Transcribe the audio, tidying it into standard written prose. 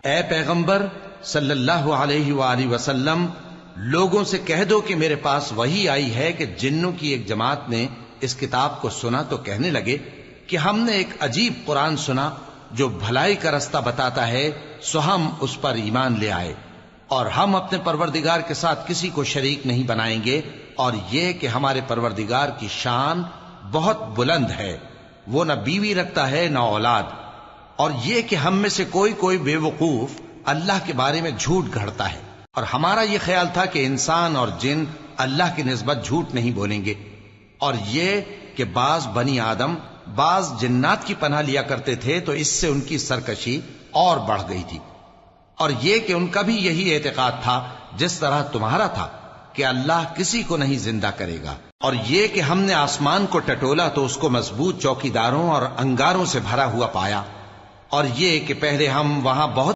اے پیغمبر صلی اللہ علیہ وآلہ وسلم، لوگوں سے کہہ دو کہ میرے پاس وحی آئی ہے کہ جنوں کی ایک جماعت نے اس کتاب کو سنا تو کہنے لگے کہ ہم نے ایک عجیب قرآن سنا جو بھلائی کا رستہ بتاتا ہے، سو ہم اس پر ایمان لے آئے، اور ہم اپنے پروردگار کے ساتھ کسی کو شریک نہیں بنائیں گے، اور یہ کہ ہمارے پروردگار کی شان بہت بلند ہے، وہ نہ بیوی رکھتا ہے نہ اولاد، اور یہ کہ ہم میں سے کوئی بے وقوف اللہ کے بارے میں جھوٹ گھڑتا ہے، اور ہمارا یہ خیال تھا کہ انسان اور جن اللہ کی نسبت جھوٹ نہیں بولیں گے، اور یہ کہ بعض بنی آدم بعض جنات کی پناہ لیا کرتے تھے تو اس سے ان کی سرکشی اور بڑھ گئی تھی، اور یہ کہ ان کا بھی یہی اعتقاد تھا جس طرح تمہارا تھا کہ اللہ کسی کو نہیں زندہ کرے گا، اور یہ کہ ہم نے آسمان کو ٹٹولا تو اس کو مضبوط چوکیداروں اور انگاروں سے بھرا ہوا پایا، اور یہ کہ پہلے ہم وہاں بہت